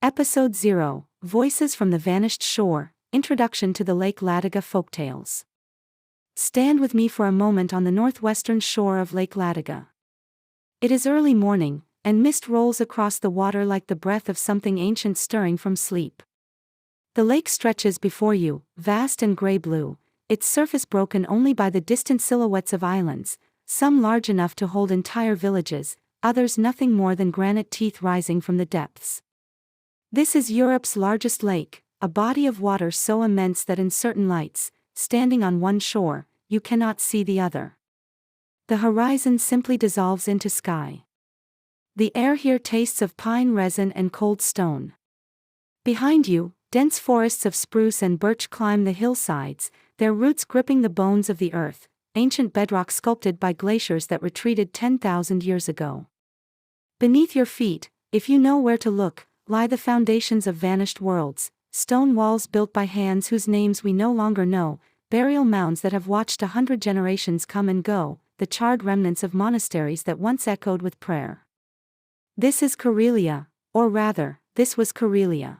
Episode 0, Voices from the Vanished Shore, Introduction to the Lake Ladoga Folktales. Stand with me for a moment on the northwestern shore of Lake Ladoga. It is early morning, and mist rolls across the water like the breath of something ancient stirring from sleep. The lake stretches before you, vast and gray-blue, its surface broken only by the distant silhouettes of islands, some large enough to hold entire villages, others nothing more than granite teeth rising from the depths. This is Europe's largest lake, a body of water so immense that in certain lights, standing on one shore, you cannot see the other. The horizon simply dissolves into sky. The air here tastes of pine resin and cold stone. Behind you, dense forests of spruce and birch climb the hillsides, their roots gripping the bones of the earth, ancient bedrock sculpted by glaciers that retreated 10,000 years ago. Beneath your feet, if you know where to look, lie the foundations of vanished worlds, stone walls built by hands whose names we no longer know, burial mounds that have watched 100 generations come and go, the charred remnants of monasteries that once echoed with prayer. This is Karelia, or rather, this was Karelia.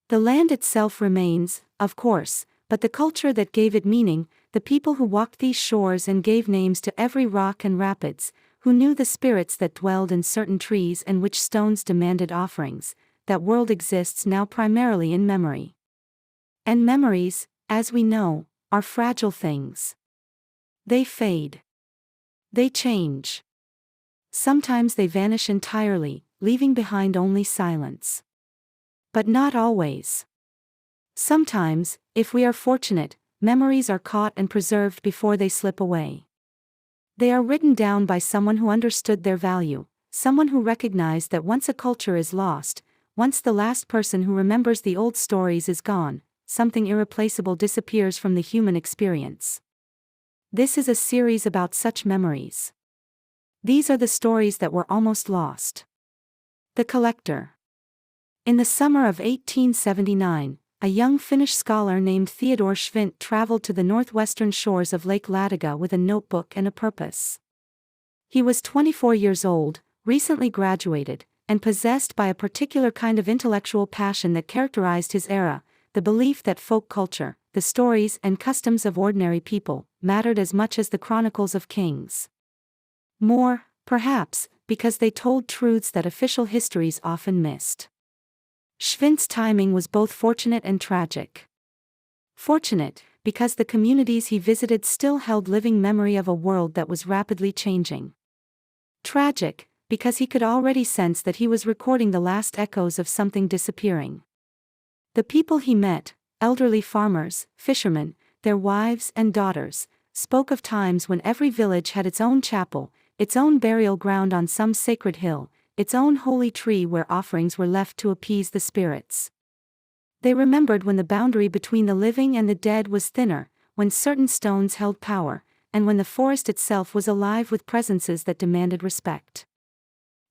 The land itself remains, of course, but the culture that gave it meaning, the people who walked these shores and gave names to every rock and rapids, who knew the spirits that dwelled in certain trees and which stones demanded offerings, that world exists now primarily in memory. And memories, as we know, are fragile things. They fade. They change. Sometimes they vanish entirely, leaving behind only silence. But not always. Sometimes, if we are fortunate, memories are caught and preserved before they slip away. They are written down by someone who understood their value, someone who recognized that once a culture is lost, once the last person who remembers the old stories is gone, something irreplaceable disappears from the human experience. This is a series about such memories. These are the stories that were almost lost. The Collector. In the summer of 1879, a young Finnish scholar named Theodor Schwint traveled to the northwestern shores of Lake Ladoga with a notebook and a purpose. He was 24 years old, recently graduated, and possessed by a particular kind of intellectual passion that characterized his era, the belief that folk culture, the stories and customs of ordinary people, mattered as much as the chronicles of kings. More, perhaps, because they told truths that official histories often missed. Schwint's timing was both fortunate and tragic. Fortunate, because the communities he visited still held living memory of a world that was rapidly changing. Tragic, because he could already sense that he was recording the last echoes of something disappearing. The people he met, elderly farmers, fishermen, their wives and daughters, spoke of times when every village had its own chapel, its own burial ground on some sacred hill, its own holy tree where offerings were left to appease the spirits. They remembered when the boundary between the living and the dead was thinner, when certain stones held power, and when the forest itself was alive with presences that demanded respect.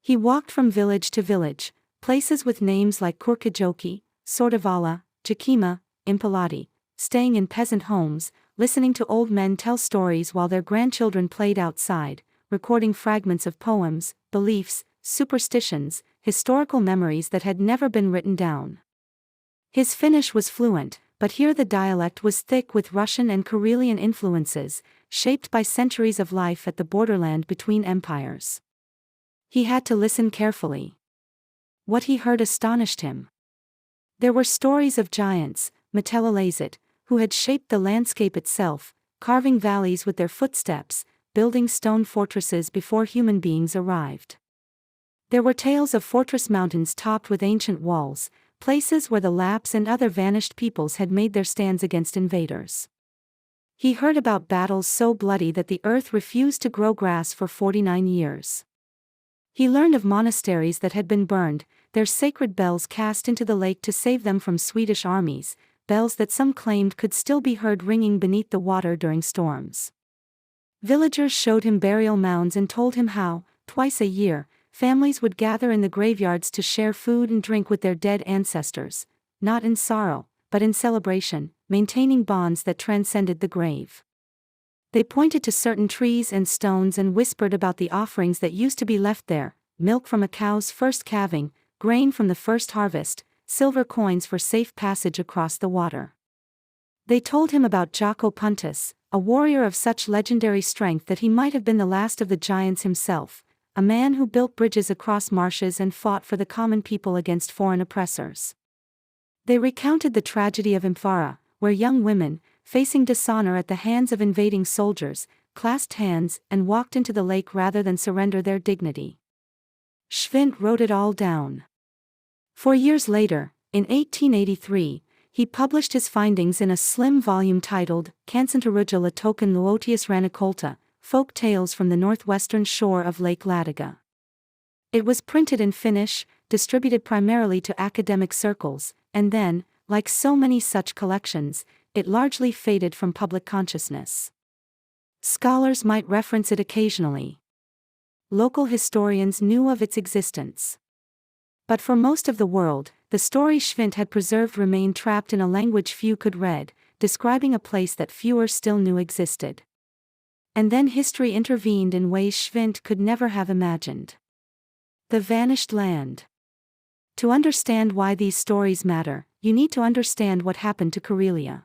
He walked from village to village, places with names like Kurkijoki, Sordavala, Jakima, Impalati, staying in peasant homes, listening to old men tell stories while their grandchildren played outside, recording fragments of poems, beliefs, superstitions, historical memories that had never been written down. His Finnish was fluent, but here the dialect was thick with Russian and Karelian influences, shaped by centuries of life at the borderland between empires. He had to listen carefully. What he heard astonished him. There were stories of giants, Metellalazit, who had shaped the landscape itself, carving valleys with their footsteps, building stone fortresses before human beings arrived. There were tales of fortress mountains topped with ancient walls, places where the Lapps and other vanished peoples had made their stands against invaders. He heard about battles so bloody that the earth refused to grow grass for 49 years. He learned of monasteries that had been burned, their sacred bells cast into the lake to save them from Swedish armies, bells that some claimed could still be heard ringing beneath the water during storms. Villagers showed him burial mounds and told him how, twice a year, families would gather in the graveyards to share food and drink with their dead ancestors, not in sorrow, but in celebration, maintaining bonds that transcended the grave. They pointed to certain trees and stones and whispered about the offerings that used to be left there, milk from a cow's first calving, grain from the first harvest, silver coins for safe passage across the water. They told him about Jaco Puntus, a warrior of such legendary strength that he might have been the last of the giants himself, a man who built bridges across marshes and fought for the common people against foreign oppressors. They recounted the tragedy of Imphara, where young women, facing dishonor at the hands of invading soldiers, clasped hands and walked into the lake rather than surrender their dignity. Schwint wrote it all down. 4 years later, in 1883, he published his findings in a slim volume titled Kansantaruja Latokan Luotius Ranakolta, Folktales from the Northwestern Shore of Lake Ladoga. It was printed in Finnish, distributed primarily to academic circles, and then, like so many such collections, it largely faded from public consciousness. Scholars might reference it occasionally. Local historians knew of its existence. But for most of the world, the story Schwint had preserved remained trapped in a language few could read, describing a place that fewer still knew existed. And then history intervened in ways Schwint could never have imagined. The vanished land. To understand why these stories matter, you need to understand what happened to Karelia.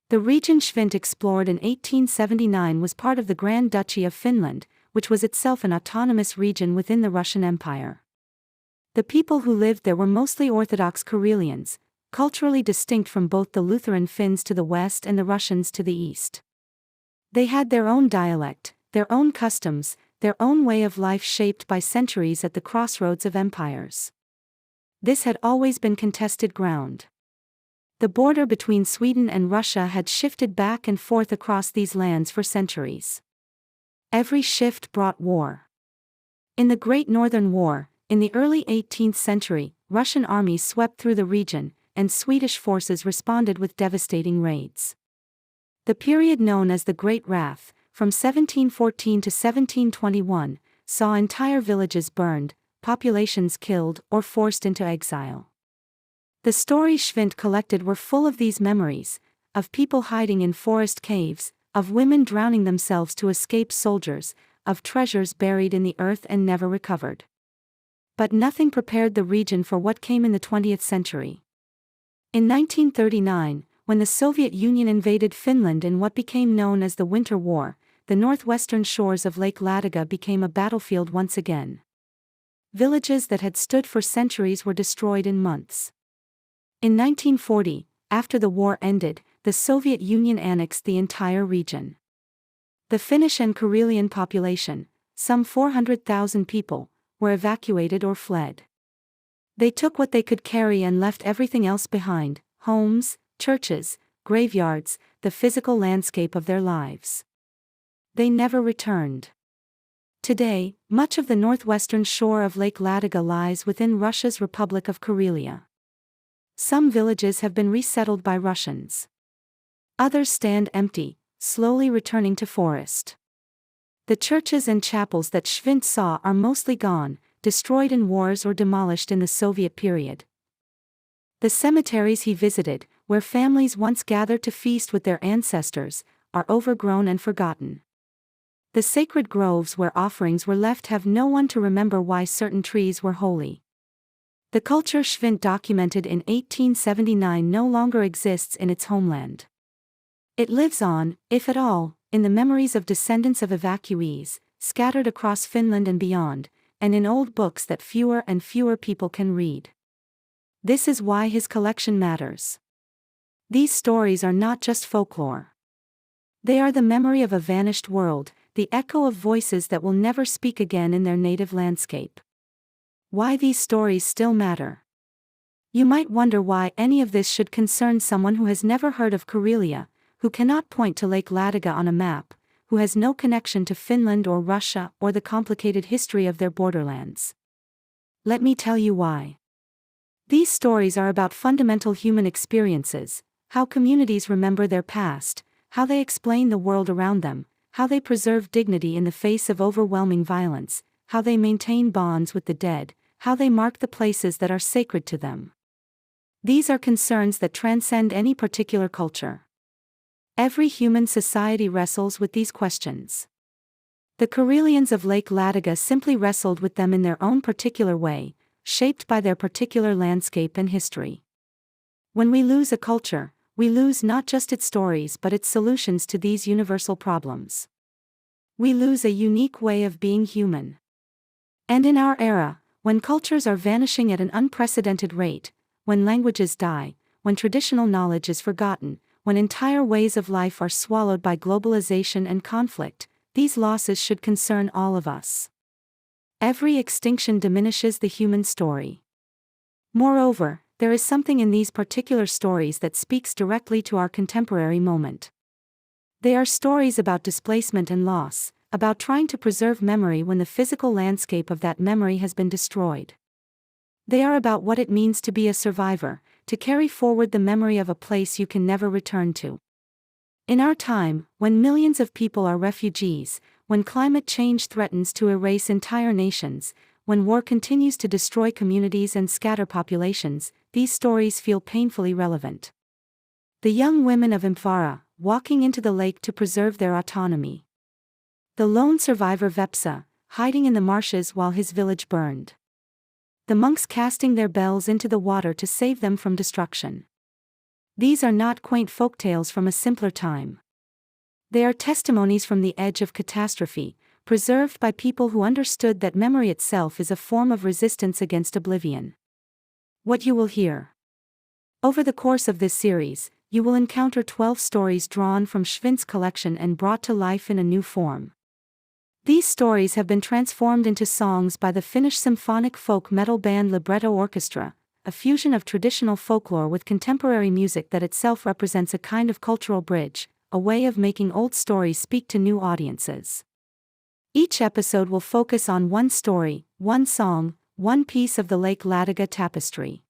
The region Schwint explored in 1879 was part of the Grand Duchy of Finland, which was itself an autonomous region within the Russian Empire. The people who lived there were mostly Orthodox Karelians, culturally distinct from both the Lutheran Finns to the west and the Russians to the east. They had their own dialect, their own customs, their own way of life shaped by centuries at the crossroads of empires. This had always been contested ground. The border between Sweden and Russia had shifted back and forth across these lands for centuries. Every shift brought war. In the Great Northern War, in the early 18th century, Russian armies swept through the region, and Swedish forces responded with devastating raids. The period known as the Great Wrath, from 1714 to 1721, saw entire villages burned, populations killed or forced into exile. The stories Schwint collected were full of these memories, of people hiding in forest caves, of women drowning themselves to escape soldiers, of treasures buried in the earth and never recovered. But nothing prepared the region for what came in the 20th century. In 1939, when the Soviet Union invaded Finland in what became known as the Winter War, the northwestern shores of Lake Ladoga became a battlefield once again. Villages that had stood for centuries were destroyed in months. In 1940, after the war ended, the Soviet Union annexed the entire region. The Finnish and Karelian population, some 400,000 people, were evacuated or fled. They took what they could carry and left everything else behind: homes, churches, graveyards, the physical landscape of their lives. They never returned. Today, much of the northwestern shore of Lake Ladoga lies within Russia's Republic of Karelia. Some villages have been resettled by Russians. Others stand empty, slowly returning to forest. The churches and chapels that Schwint saw are mostly gone, destroyed in wars or demolished in the Soviet period. The cemeteries he visited, where families once gathered to feast with their ancestors, are overgrown and forgotten. The sacred groves where offerings were left have no one to remember why certain trees were holy. The culture Schwint documented in 1879 no longer exists in its homeland. It lives on, if at all, in the memories of descendants of evacuees, scattered across Finland and beyond, and in old books that fewer and fewer people can read. This is why his collection matters. These stories are not just folklore. They are the memory of a vanished world, the echo of voices that will never speak again in their native landscape. Why these stories still matter. You might wonder why any of this should concern someone who has never heard of Karelia, who cannot point to Lake Ladoga on a map, who has no connection to Finland or Russia or the complicated history of their borderlands. Let me tell you why. These stories are about fundamental human experiences, how communities remember their past, how they explain the world around them, how they preserve dignity in the face of overwhelming violence, how they maintain bonds with the dead, how they mark the places that are sacred to them. These are concerns that transcend any particular culture. Every human society wrestles with these questions. The Karelians of Lake Ladoga simply wrestled with them in their own particular way, shaped by their particular landscape and history. When we lose a culture, we lose not just its stories but its solutions to these universal problems. We lose a unique way of being human. And in our era, when cultures are vanishing at an unprecedented rate, when languages die, when traditional knowledge is forgotten, when entire ways of life are swallowed by globalization and conflict, these losses should concern all of us. Every extinction diminishes the human story. Moreover, there is something in these particular stories that speaks directly to our contemporary moment. They are stories about displacement and loss, about trying to preserve memory when the physical landscape of that memory has been destroyed. They are about what it means to be a survivor, to carry forward the memory of a place you can never return to. In our time, when millions of people are refugees, when climate change threatens to erase entire nations, when war continues to destroy communities and scatter populations, these stories feel painfully relevant. The young women of Mphara, walking into the lake to preserve their autonomy. The lone survivor Vepsa, hiding in the marshes while his village burned. The monks casting their bells into the water to save them from destruction. These are not quaint folktales from a simpler time. They are testimonies from the edge of catastrophe, preserved by people who understood that memory itself is a form of resistance against oblivion. What you will hear. Over the course of this series, you will encounter 12 stories drawn from Schwindt's collection and brought to life in a new form. These stories have been transformed into songs by the Finnish symphonic folk metal band Libretto Orchestra, a fusion of traditional folklore with contemporary music that itself represents a kind of cultural bridge, a way of making old stories speak to new audiences. Each episode will focus on one story, one song, one piece of the Lake Ladoga tapestry.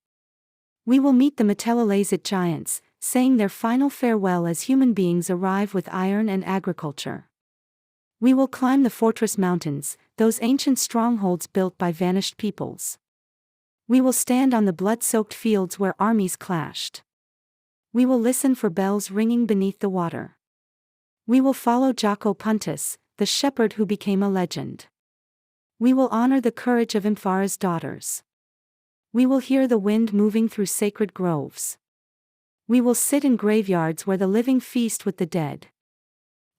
We will meet the Metellolezit giants, saying their final farewell as human beings arrive with iron and agriculture. We will climb the fortress mountains, those ancient strongholds built by vanished peoples. We will stand on the blood-soaked fields where armies clashed. We will listen for bells ringing beneath the water. We will follow Jaakko Puntis, the shepherd who became a legend. We will honor the courage of Mphara's daughters. We will hear the wind moving through sacred groves. We will sit in graveyards where the living feast with the dead.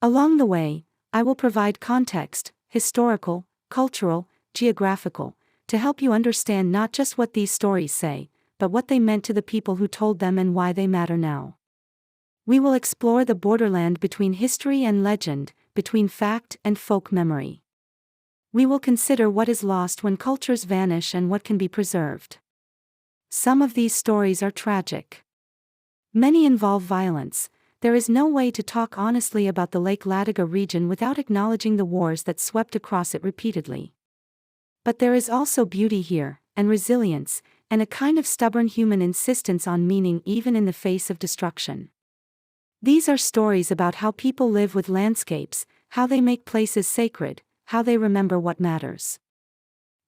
Along the way, I will provide context, historical, cultural, geographical, to help you understand not just what these stories say, but what they meant to the people who told them and why they matter now. We will explore the borderland between history and legend, between fact and folk memory. We will consider what is lost when cultures vanish and what can be preserved. Some of these stories are tragic. Many involve violence. There is no way to talk honestly about the Lake Ladoga region without acknowledging the wars that swept across it repeatedly. But there is also beauty here, and resilience, and a kind of stubborn human insistence on meaning even in the face of destruction. These are stories about how people live with landscapes, how they make places sacred, how they remember what matters.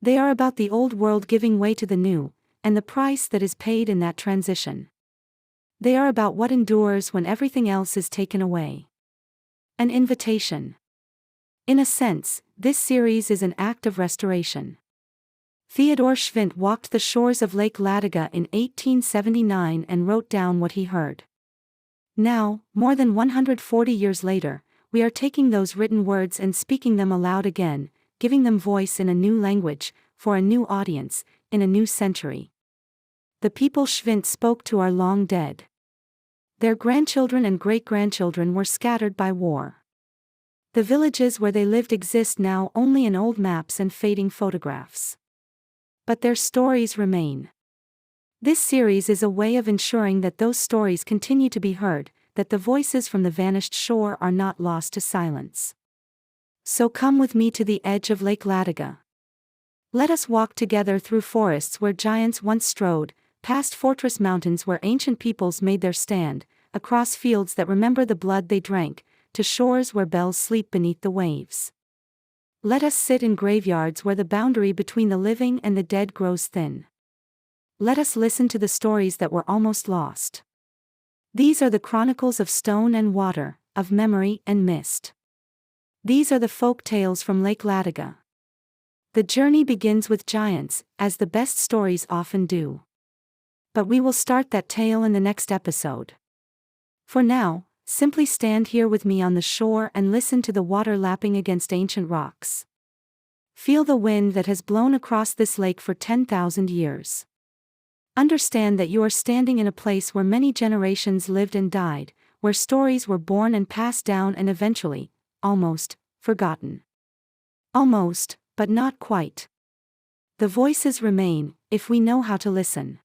They are about the old world giving way to the new, and the price that is paid in that transition. They are about what endures when everything else is taken away. An invitation. In a sense, this series is an act of restoration. Theodor Schwindt walked the shores of Lake Ladoga in 1879 and wrote down what he heard. Now, more than 140 years later, we are taking those written words and speaking them aloud again, giving them voice in a new language, for a new audience, in a new century. The people Schwindt spoke to are long dead. Their grandchildren and great-grandchildren were scattered by war. The villages where they lived exist now only in old maps and fading photographs. But their stories remain. This series is a way of ensuring that those stories continue to be heard, that the voices from the vanished shore are not lost to silence. So come with me to the edge of Lake Ladoga. Let us walk together through forests where giants once strode, past fortress mountains where ancient peoples made their stand, across fields that remember the blood they drank, to shores where bells sleep beneath the waves. Let us sit in graveyards where the boundary between the living and the dead grows thin. Let us listen to the stories that were almost lost. These are the chronicles of stone and water, of memory and mist. These are the folk tales from Lake Ladoga. The journey begins with giants, as the best stories often do. But we will start that tale in the next episode. For now, simply stand here with me on the shore and listen to the water lapping against ancient rocks. Feel the wind that has blown across this lake for 10,000 years. Understand that you are standing in a place where many generations lived and died, where stories were born and passed down and eventually, almost, forgotten. Almost, but not quite. The voices remain, if we know how to listen.